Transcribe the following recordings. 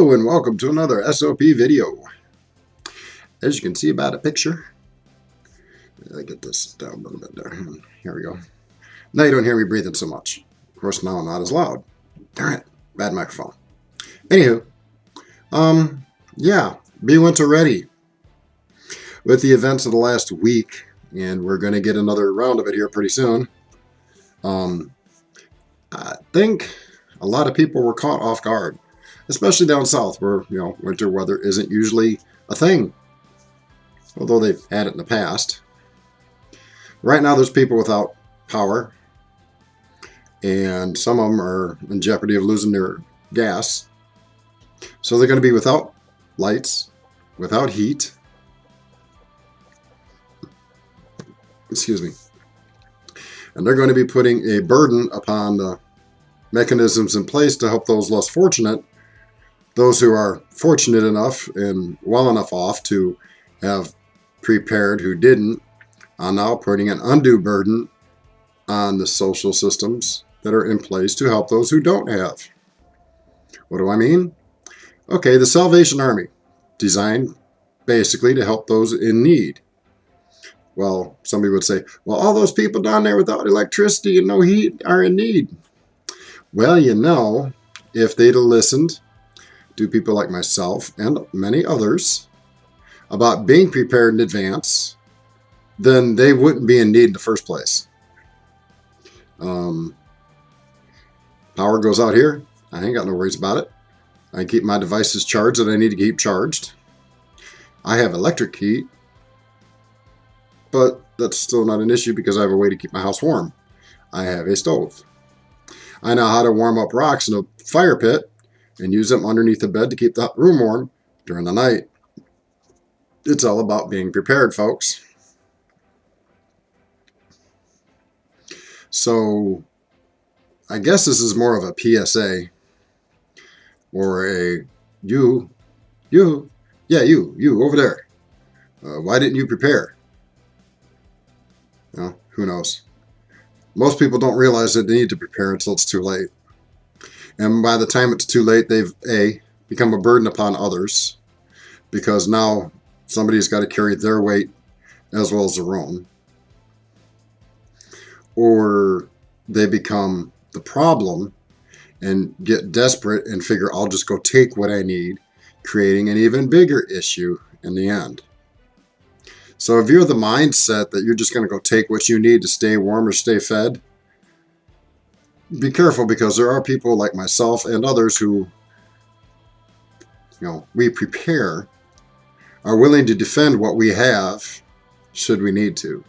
Hello and welcome to another SOP video. As you can see by the picture, I get this down a little bit there. Here we go. Now you don't hear me breathing so much. Of course, now I'm not as loud. Darn it, bad microphone. Anywho, yeah, be winter ready with the events of the last week, and we're going to get another round of it here pretty soon. I think a lot of people were caught off guard, especially down south where, winter weather isn't usually a thing, although they've had it in the past. Right now there's people without power, and some of them are in jeopardy of losing their gas. So they're going to be without lights, without heat. Excuse me. And they're going to be putting a burden upon the mechanisms in place to help those less fortunate. Those who are fortunate enough and well enough off to have prepared who didn't are now putting an undue burden on the social systems that are in place to help those who don't have. What do I mean? Okay, the Salvation Army, designed basically to help those in need. Well, somebody would say, well, all those people down there without electricity and no heat are in need. Well, if they'd have listened to people like myself and many others about being prepared in advance, then they wouldn't be in need in the first place. Power goes out here. I ain't got no worries about it. I keep my devices charged that I need to keep charged. I have electric heat, but that's still not an issue because I have a way to keep my house warm. I have a stove. I know how to warm up rocks in a fire pit and use them underneath the bed to keep the room warm during the night. It's all about being prepared, folks. So I guess this is more of a PSA or a you over there. Why didn't you prepare? Who knows? Most people don't realize that they need to prepare until it's too late. And by the time it's too late, they've become a burden upon others, because now somebody's got to carry their weight as well as their own. Or they become the problem and get desperate and figure, I'll just go take what I need, creating an even bigger issue in the end. So if you're the mindset that you're just going to go take what you need to stay warm or stay fed, be careful, because there are people like myself and others who, we prepare, are willing to defend what we have should we need to.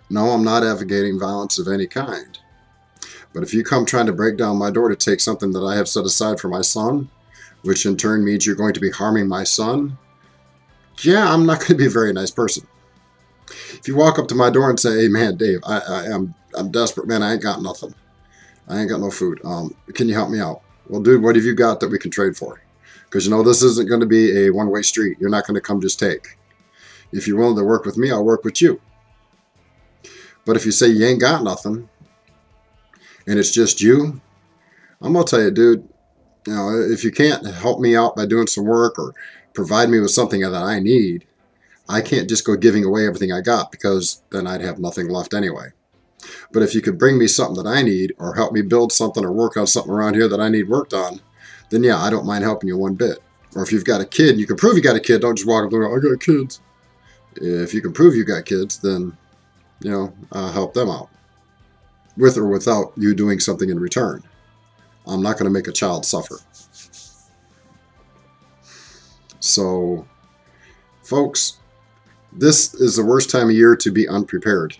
No, I'm not advocating violence of any kind. But if you come trying to break down my door to take something that I have set aside for my son, which in turn means you're going to be harming my son, yeah, I'm not going to be a very nice person. If you walk up to my door and say, hey man, Dave, I'm desperate, man, I ain't got nothing. I ain't got no food. Can you help me out? Well, dude, what have you got that we can trade for? Because this isn't going to be a one-way street. You're not going to come just take. If you're willing to work with me, I'll work with you. But if you say you ain't got nothing and it's just you, I'm going to tell you, dude, if you can't help me out by doing some work or provide me with something that I need, I can't just go giving away everything I got, because then I'd have nothing left anyway. But if you could bring me something that I need, or help me build something or work on something around here that I need worked on, then yeah, I don't mind helping you one bit. Or if you've got a kid, you can prove you got a kid, don't just walk up and go, I got kids. If you can prove you got kids, then, I'll help them out. With or without you doing something in return. I'm not going to make a child suffer. So, folks, this is the worst time of year to be unprepared,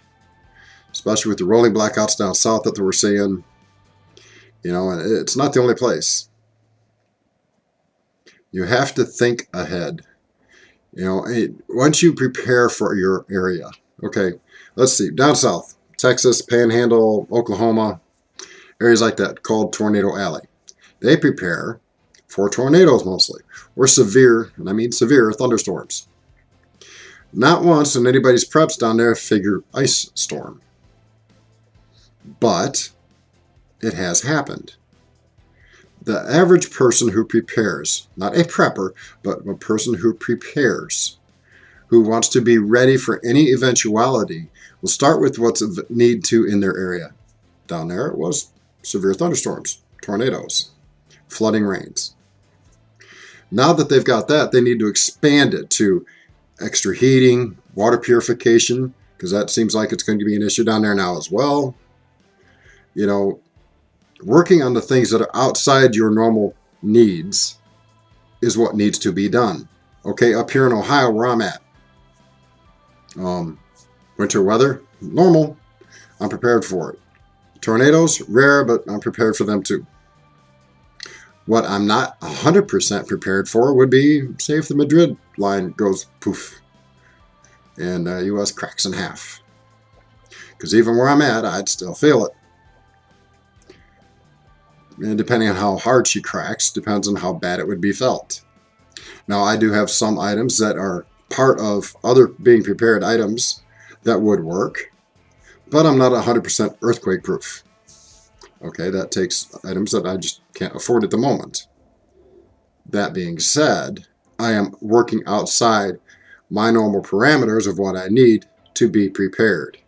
especially with the rolling blackouts down south that we're seeing. And it's not the only place. You have to think ahead. Once you prepare for your area, okay, let's see, down south, Texas, Panhandle, Oklahoma, areas like that called Tornado Alley. They prepare for tornadoes mostly, or severe, and I mean severe, thunderstorms. Not once in anybody's preps down there figure ice storm. But it has happened. The average person who prepares, not a prepper, but a person who prepares, who wants to be ready for any eventuality, will start with what's need to in their area. Down there it was severe thunderstorms, tornadoes, flooding rains. Now that they've got that, they need to expand it to extra heating, water purification, because that seems like it's going to be an issue down there now as well. You know, working on the things that are outside your normal needs is what needs to be done. Okay, up here in Ohio where I'm at, winter weather, normal. I'm prepared for it. Tornadoes, rare, but I'm prepared for them too. What I'm not 100% prepared for would be, say, if the Madrid line goes poof and U.S. cracks in half. Because even where I'm at, I'd still feel it. And depending on how hard she cracks, depends on how bad it would be felt. Now, I do have some items that are part of other being prepared items that would work, but I'm not 100% earthquake proof. Okay, that takes items that I just can't afford at the moment. That being said, I am working outside my normal parameters of what I need to be prepared.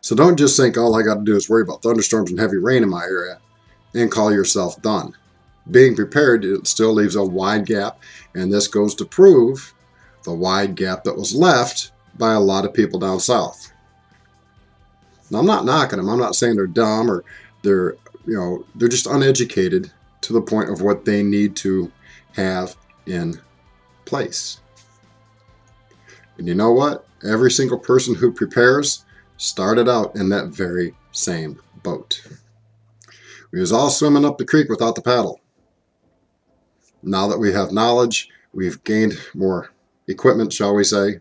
So don't just think all I got to do is worry about thunderstorms and heavy rain in my area and call yourself done. Being prepared, it still leaves a wide gap, and this goes to prove the wide gap that was left by a lot of people down south. Now, I'm not knocking them. I'm not saying they're dumb or they're just uneducated to the point of what they need to have in place. And you know what? Every single person who prepares started out in that very same boat. We was all swimming up the creek without the paddle. Now that we have knowledge, we've gained more equipment, shall we say,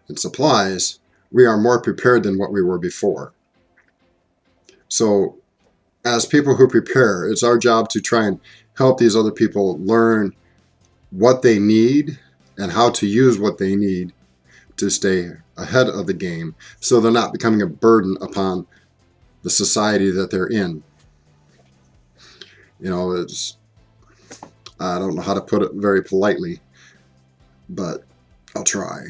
and supplies, we are more prepared than what we were before. So as people who prepare, it's our job to try and help these other people learn what they need and how to use what they need to stay ahead of the game so they're not becoming a burden upon the society that they're in. I don't know how to put it very politely, but I'll try.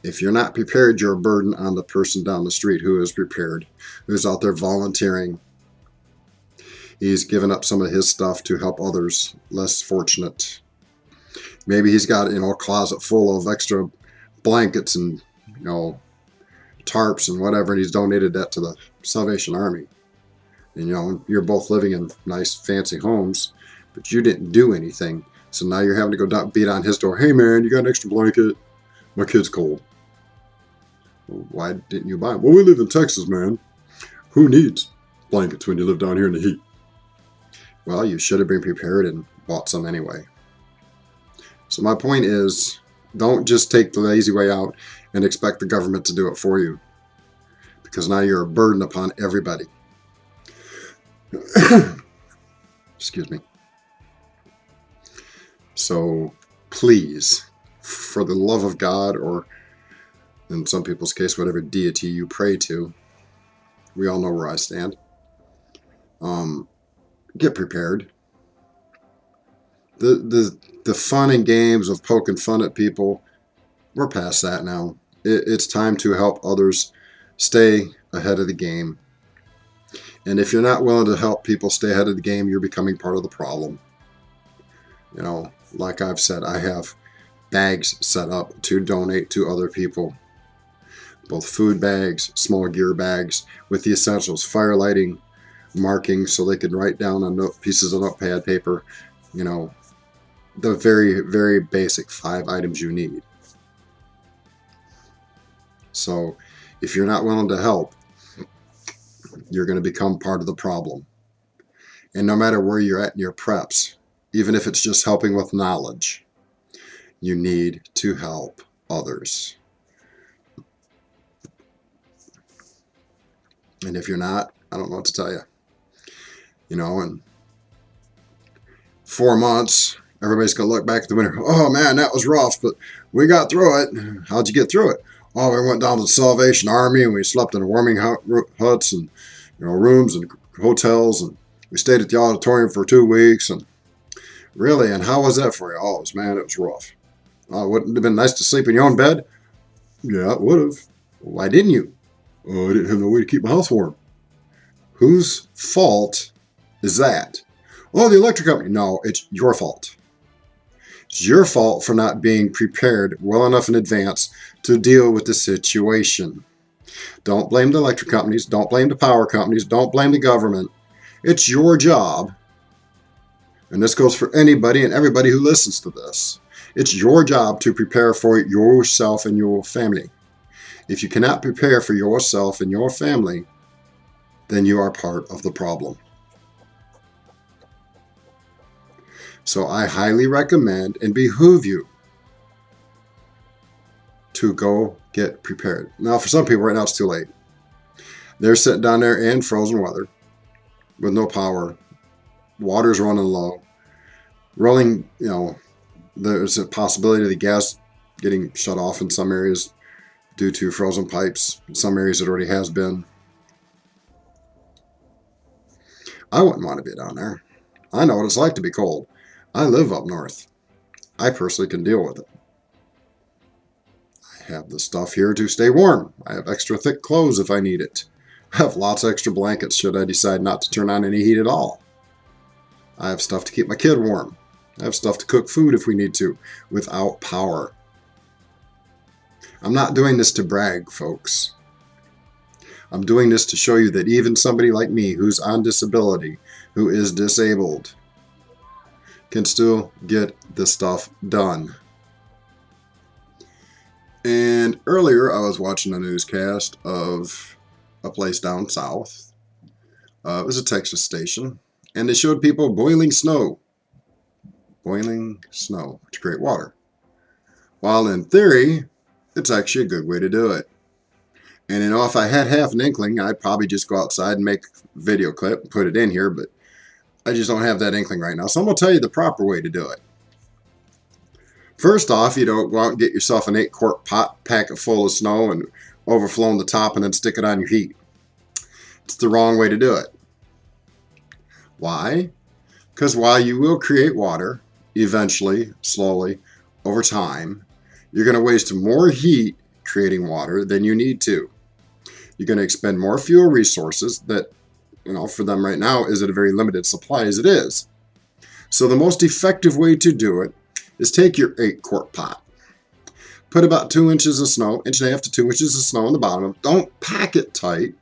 If you're not prepared, you're a burden on the person down the street who is prepared, who's out there volunteering. He's given up some of his stuff to help others less fortunate. Maybe he's got a closet full of extra blankets and tarps and whatever, and he's donated that to the Salvation Army. And you're both living in nice fancy homes, but you didn't do anything. So now you're having to go beat on his door. Hey man, you got an extra blanket? My kid's cold. Well, why didn't you buy them? Well, we live in Texas, man. Who needs blankets when you live down here in the heat? Well, you should have been prepared and bought some anyway. So my point is, don't just take the lazy way out and expect the government to do it for you, because now you're a burden upon everybody. Excuse me. So please, for the love of God, or in some people's case, whatever deity you pray to, we all know where I stand. Get prepared. The fun and games of poking fun at people, we're past that now. It's time to help others stay ahead of the game. And if you're not willing to help people stay ahead of the game, you're becoming part of the problem. Like I've said, I have bags set up to donate to other people. Both food bags, small gear bags with the essentials, fire lighting, marking so they can write down on pieces of notepad paper, the very, very basic 5 items you need. So if you're not willing to help, you're going to become part of the problem. And no matter where you're at in your preps, even if it's just helping with knowledge, you need to help others. And if you're not, I don't know what to tell you. In 4 months, everybody's going to look back at the winter. Oh man, that was rough, but we got through it. How'd you get through it? Oh, we went down to the Salvation Army and we slept in warming huts and rooms and hotels, and we stayed at the auditorium for 2 weeks. And really, and how was that for you? Oh, man, it was rough. Wouldn't it have been nice to sleep in your own bed? Yeah, it would have. Why didn't you? Oh, I didn't have no way to keep my house warm. Whose fault is that? Oh, the electric company. No, it's your fault. It's your fault for not being prepared well enough in advance to deal with the situation. Don't blame the electric companies. Don't blame the power companies. Don't blame the government. It's your job, and this goes for anybody and everybody who listens to this. It's your job to prepare for yourself and your family. If you cannot prepare for yourself and your family, then you are part of the problem. So I highly recommend and behoove you to go get prepared. Now, for some people right now, it's too late. They're sitting down there in frozen weather with no power. Water's running low. Rolling, there's a possibility of the gas getting shut off in some areas due to frozen pipes. In some areas it already has been. I wouldn't want to be down there. I know what it's like to be cold. I live up north. I personally can deal with it. I have the stuff here to stay warm. I have extra thick clothes if I need it. I have lots of extra blankets should I decide not to turn on any heat at all. I have stuff to keep my kid warm. I have stuff to cook food if we need to, without power. I'm not doing this to brag, folks. I'm doing this to show you that even somebody like me who's on disability, who is disabled, can still get this stuff done. And earlier I was watching a newscast of a place down south. It was a Texas station, and they showed people boiling snow. Boiling snow to create water. While in theory, it's actually a good way to do it. And if I had half an inkling, I'd probably just go outside and make a video clip and put it in here, but I just don't have that inkling right now. So I'm going to tell you the proper way to do it. First off, go out and get yourself an 8-quart pot packet full of snow and overflow the top and then stick it on your heat. It's the wrong way to do it. Why? Because while you will create water, eventually, slowly, over time, you're going to waste more heat creating water than you need to. You're going to expend more fuel resources that, for them right now is at a very limited supply as it is. So the most effective way to do it is take your 8-quart pot. Put about 2 inches of snow, 1.5 to 2 inches of snow on the bottom. Don't pack it tight.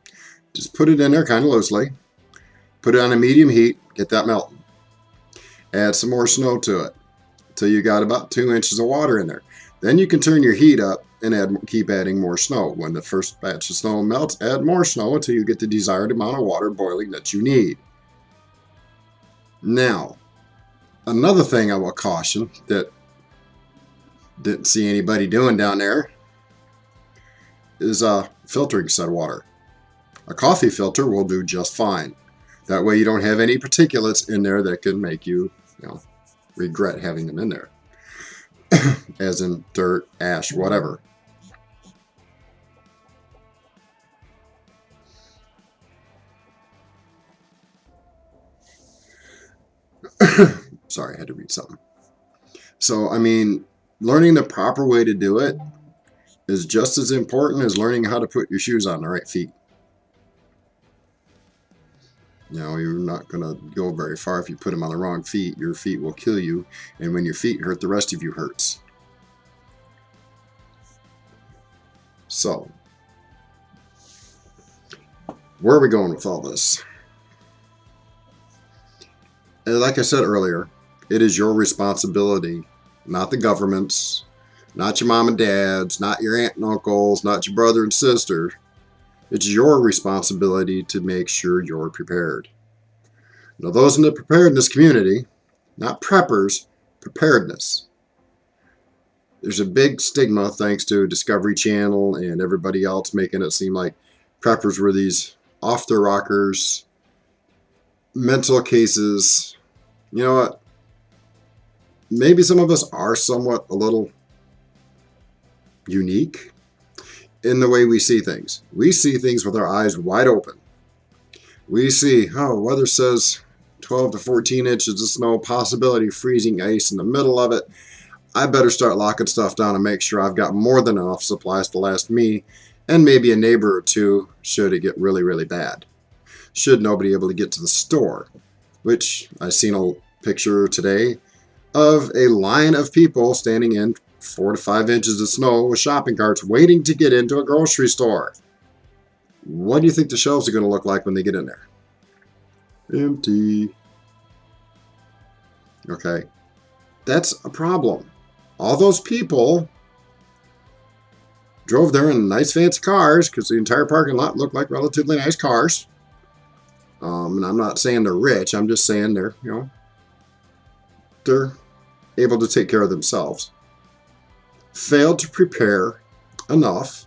Just put it in there kind of loosely. Put it on a medium heat. Get that melting. Add some more snow to it until you got about 2 inches of water in there. Then you can turn your heat up and keep adding more snow. When the first batch of snow melts, add more snow until you get the desired amount of water boiling that you need. Now, another thing I will caution that didn't see anybody doing down there is filtering said water. A coffee filter will do just fine. That way you don't have any particulates in there that can make you, regret having them in there. As in dirt, ash, whatever. Sorry, I had to read something. So, learning the proper way to do it is just as important as learning how to put your shoes on the right feet. You're not going to go very far if you put them on the wrong feet. Your feet will kill you, and when your feet hurt, the rest of you hurts. So, where are we going with all this? Like I said earlier, it is your responsibility, not the government's, not your mom and dad's, not your aunt and uncles, not your brother and sister. It's your responsibility to make sure you're prepared. Now, those in the preparedness community, not preppers, preparedness. There's a big stigma thanks to Discovery Channel and everybody else making it seem like preppers were these off-the-rockers, mental cases. You know what? Maybe some of us are somewhat a little unique in the way we see things. We see things with our eyes wide open. We see, oh, weather says 12 to 14 inches of snow, possibility of freezing ice in the middle of it. I better start locking stuff down and make sure I've got more than enough supplies to last me and maybe a neighbor or two should it get really, really bad. Should nobody be able to get to the store, which I seen a picture today of a line of people standing in 4 to 5 inches of snow with shopping carts waiting to get into a grocery store. What do you think the shelves are going to look like when they get in there? Empty. Okay, that's a problem. All those people drove there in nice fancy cars because the entire parking lot looked like relatively nice cars. And I'm not saying they're rich. I'm just saying they're able to take care of themselves. Failed to prepare enough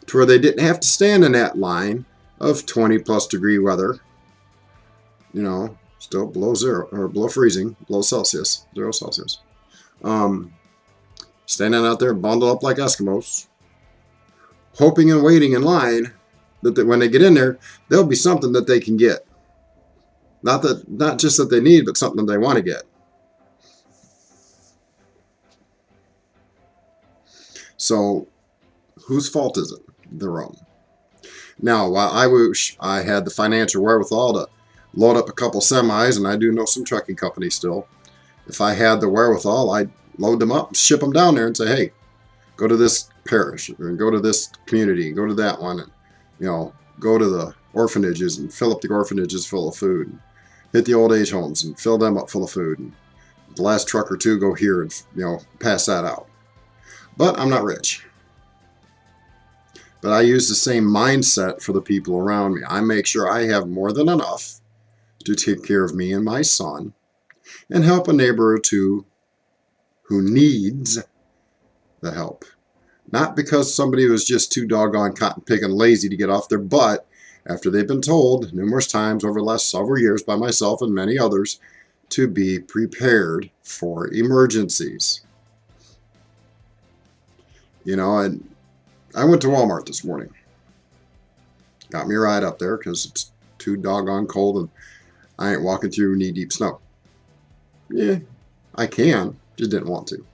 to where they didn't have to stand in that line of 20 plus degree weather. Still below zero or below freezing, below Celsius, 0 Celsius. Standing out there bundled up like Eskimos, hoping and waiting in line that when they get in there, there'll be something that they can get. Not just that they need, but something that they want to get. So, whose fault is it? Their own. Now, while I wish I had the financial wherewithal to load up a couple semis, and I do know some trucking companies still, if I had the wherewithal, I'd load them up, ship them down there and say, hey, go to this parish, or go to this community, go to that one, and, go to the orphanages and fill up the orphanages full of food, and hit the old age homes and fill them up full of food, and the last truck or two go here and, pass that out. But I'm not rich. But I use the same mindset for the people around me. I make sure I have more than enough to take care of me and my son and help a neighbor or two who needs the help. Not because somebody was just too doggone cotton picking lazy to get off their butt after they've been told numerous times over the last several years by myself and many others to be prepared for emergencies. And I went to Walmart this morning. Got me a ride up there because it's too doggone cold and I ain't walking through knee-deep snow. Yeah, I can, just didn't want to.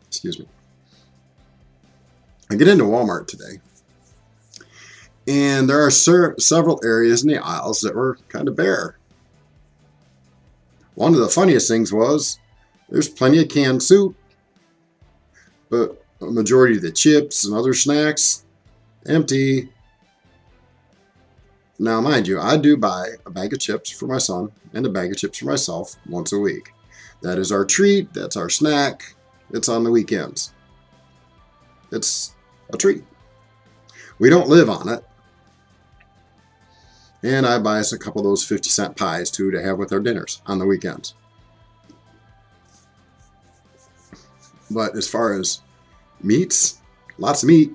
Excuse me. I get into Walmart today, and there are several areas in the aisles that were kind of bare. One of the funniest things was there's plenty of canned soup, but a majority of the chips and other snacks, empty. Now, mind you, I do buy a bag of chips for my son and a bag of chips for myself once a week. That is our treat. That's our snack. It's on the weekends. It's a treat. We don't live on it. And I buy us a couple of those 50-cent pies, too, to have with our dinners on the weekends. But as far as meats, lots of meat,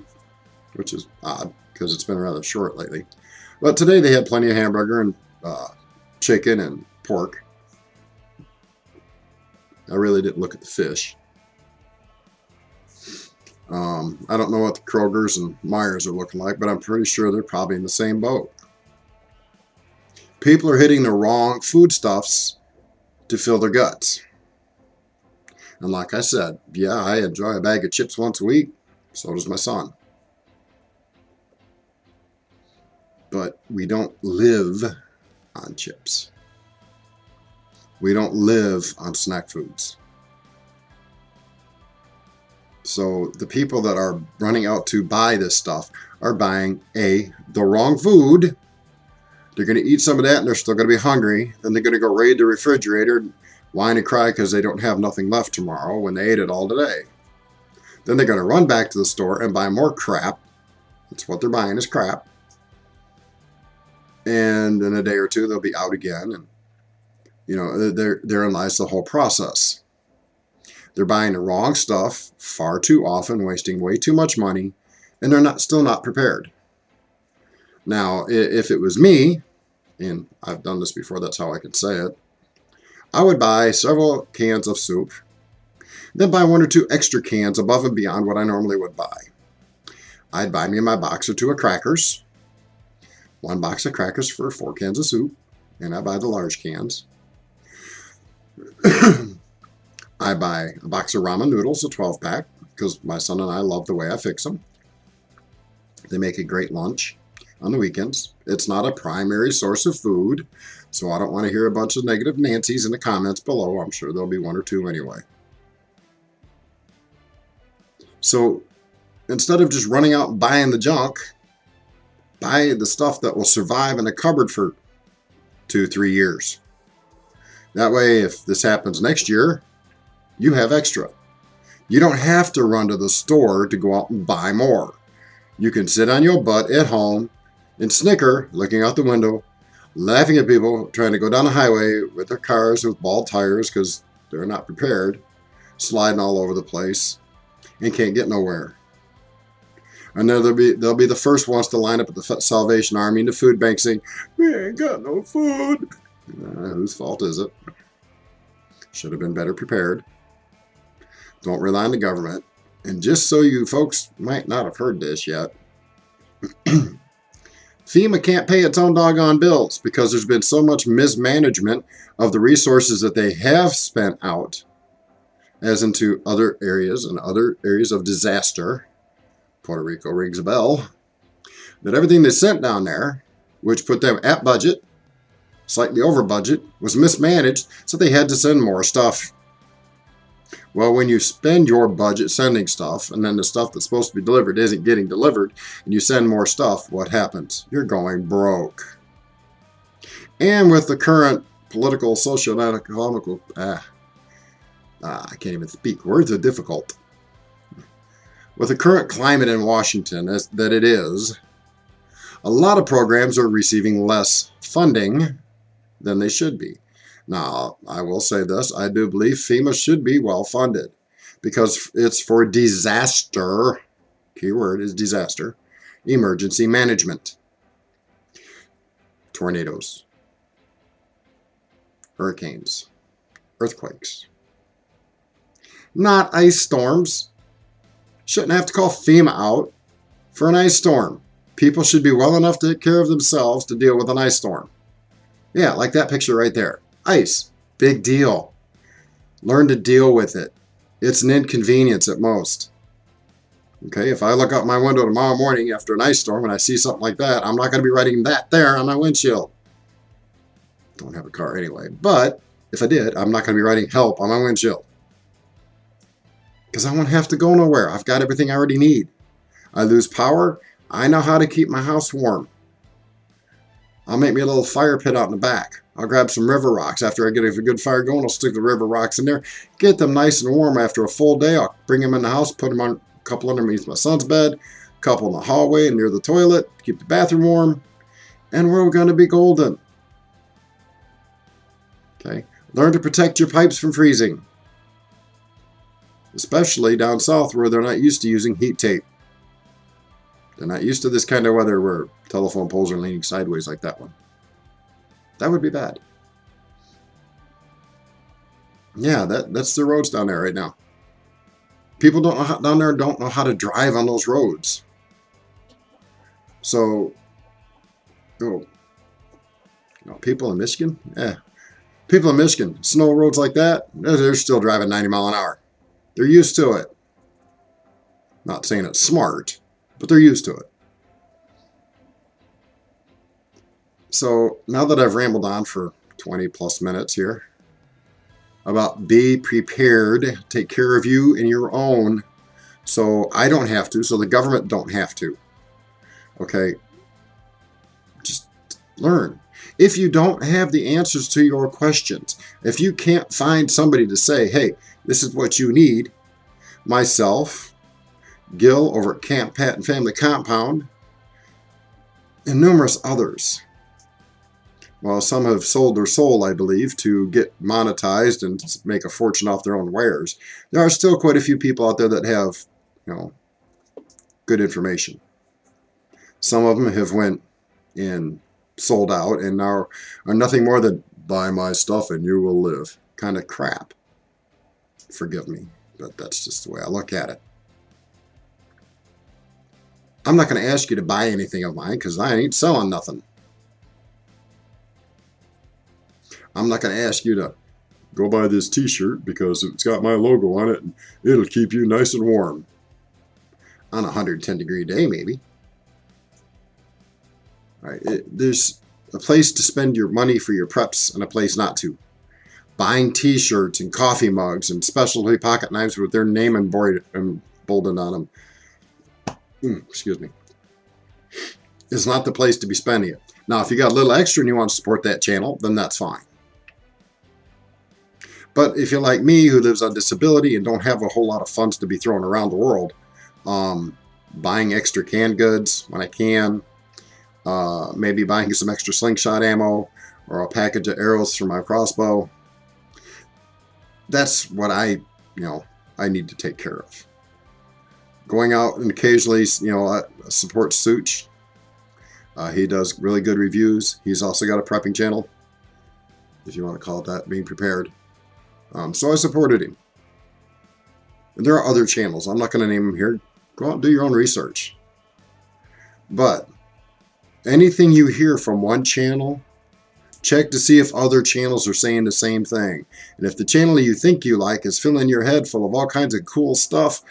which is odd because it's been rather short lately. But today they had plenty of hamburger and chicken and pork. I really didn't look at the fish. I don't know what the Kroger's and Myers are looking like, but I'm pretty sure they're probably in the same boat. People are hitting the wrong foodstuffs to fill their guts. And like I said, yeah, I enjoy a bag of chips once a week. So does my son. But we don't live on chips. We don't live on snack foods. So the people that are running out to buy this stuff are buying the wrong food. They're going to eat some of that and they're still going to be hungry. Then they're going to go raid the refrigerator and whine and cry because they don't have nothing left tomorrow when they ate it all today. Then they're going to run back to the store and buy more crap. That's what they're buying is crap. And in a day or two, they'll be out again. And, therein lies the whole process. They're buying the wrong stuff far too often, wasting way too much money, and they're still not prepared. Now, if it was me, and I've done this before, that's how I can say it, I would buy several cans of soup, then buy 1 or 2 extra cans above and beyond what I normally would buy. I'd buy me my box or 2 of crackers, 1 box of crackers for 4 cans of soup, and I buy the large cans. I buy a box of ramen noodles, a 12-pack, because my son and I love the way I fix them. They make a great lunch on the weekends. It's not a primary source of food, so I don't want to hear a bunch of negative Nancy's in the comments below. I'm sure there'll be 1 or 2 anyway. So instead of just running out and buying the junk, buy the stuff that will survive in a cupboard for 2-3 years. That way, if this happens next year, you have extra. You don't have to run to the store to go out and buy more. You can sit on your butt at home and snicker, looking out the window, laughing at people trying to go down the highway with their cars with bald tires because they're not prepared, sliding all over the place, and can't get nowhere. And then they'll be the first ones to line up at the Salvation Army and the food bank saying, "We ain't got no food." Whose fault is it? Should have been better prepared. Don't rely on the government. And just so you folks might not have heard this yet, FEMA can't pay its own doggone bills because there's been so much mismanagement of the resources that they have spent out as into other areas and other areas of disaster. Puerto Rico rings a bell. That everything they sent down there, which put them at budget, slightly over budget, was mismanaged, so they had to send more stuff. Well, when you spend your budget sending stuff, and then the stuff that's supposed to be delivered isn't getting delivered, and you send more stuff, what happens? You're going broke. And with the current political, socio-economical, I can't even speak. Words are difficult. With the current climate in Washington that it is, a lot of programs are receiving less funding than they should be. Now, I will say this, I do believe FEMA should be well funded because it's for disaster, keyword is disaster, emergency management. Tornadoes, hurricanes, earthquakes. Not ice storms. Shouldn't have to call FEMA out for an ice storm. People should be well enough to take care of themselves to deal with an ice storm. Yeah, like that picture right there. Ice, big deal. Learn to deal with it. It's an inconvenience at most. Okay, if I look out my window tomorrow morning after an ice storm and I see something like that, I'm not going to be writing that there on my windshield. Don't have a car anyway, but if I did, I'm not going to be writing help on my windshield. Because I won't have to go nowhere. I've got everything I already need. I lose power. I know how to keep my house warm. I'll make me a little fire pit out in the back. I'll grab some river rocks. After I get a good fire going, I'll stick the river rocks in there. Get them nice and warm after a full day. I'll bring them in the house, put them on a couple underneath my son's bed, a couple in the hallway and near the toilet, keep the bathroom warm, and we're going to be golden. Okay? Learn to protect your pipes from freezing. Especially down south where they're not used to using heat tape. They're not used to this kind of weather where telephone poles are leaning sideways like that one. That would be bad. Yeah, that's the roads down there right now. People down there don't know how to drive on those roads. So, people in Michigan? Yeah. People in Michigan, snow roads like that, they're still driving 90 miles an hour. They're used to it. Not saying it's smart, but they're used to it. So now that I've rambled on for 20 plus minutes here about be prepared, take care of you and your own so I don't have to, so the government don't have to. Okay? Just learn. If you don't have the answers to your questions, if you can't find somebody to say, hey, this is what you need, myself, Gil over at Camp Patton Family Compound, and numerous others. Well, some have sold their soul, I believe, to get monetized and make a fortune off their own wares. There are still quite a few people out there that have, good information. Some of them have went and sold out and now are nothing more than buy my stuff and you will live kind of crap. Forgive me, but that's just the way I look at it. I'm not going to ask you to buy anything of mine because I ain't selling nothing. I'm not going to ask you to go buy this t-shirt because it's got my logo on it and it'll keep you nice and warm on a 110-degree day, maybe. All right, there's a place to spend your money for your preps and a place not to. Buying t-shirts and coffee mugs and specialty pocket knives with their name emboldened on them, excuse me, is not the place to be spending it. Now, if you got a little extra and you want to support that channel, then that's fine. But if you're like me, who lives on disability and don't have a whole lot of funds to be thrown around the world, buying extra canned goods when I can, maybe buying some extra slingshot ammo or a package of arrows for my crossbow, that's what I need to take care of. Going out and occasionally, support Such. He does really good reviews. He's also got a prepping channel, if you want to call it that, being prepared. So I supported him. And there are other channels. I'm not going to name them here. Go out and do your own research. But anything you hear from one channel, check to see if other channels are saying the same thing. And if the channel you think you like is filling your head full of all kinds of cool stuff,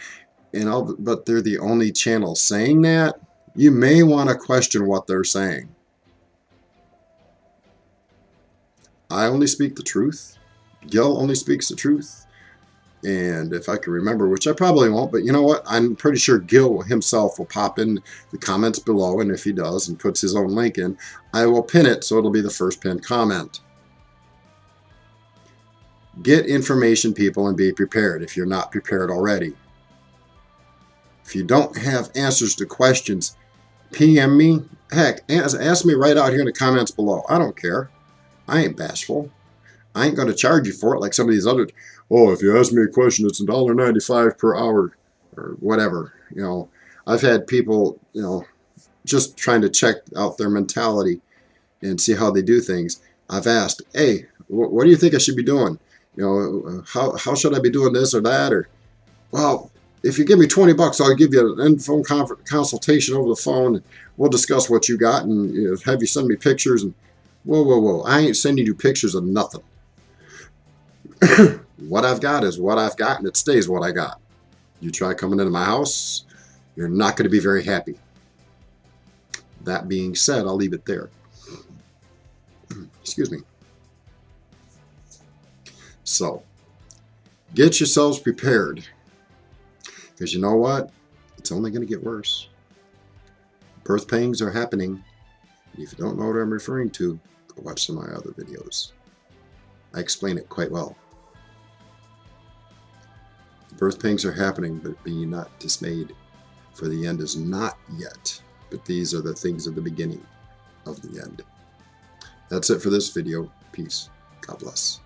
but they're the only channel saying that, you may want to question what they're saying. I only speak the truth. Gil only speaks the truth. And if I can remember, which I probably won't, but you know what? I'm pretty sure Gil himself will pop in the comments below, and if he does and puts his own link in, I will pin it so it'll be the first pinned comment. Get information, people, and be prepared if you're not prepared already. If you don't have answers to questions, PM me. Heck, ask me right out here in the comments below. I don't care. I ain't bashful. I ain't going to charge you for it like some of these other, if you ask me a question, it's $1.95 per hour or whatever. I've had people, just trying to check out their mentality and see how they do things. I've asked, hey, what do you think I should be doing? How should I be doing this or that? Or, well, if you give me $20, I'll give you an in-phone consultation over the phone. And we'll discuss what you got and have you send me pictures. And whoa. I ain't sending you pictures of nothing. What I've got is what I've got, and it stays what I got. You try coming into my house, you're not going to be very happy. That being said, I'll leave it there. Excuse me. So, get yourselves prepared. Because you know what? It's only going to get worse. Birth pangs are happening. If you don't know what I'm referring to, go watch some of my other videos. I explain it quite well. Birth pangs are happening, but be not dismayed, for the end is not yet. But these are the things of the beginning of the end. That's it for this video. Peace. God bless.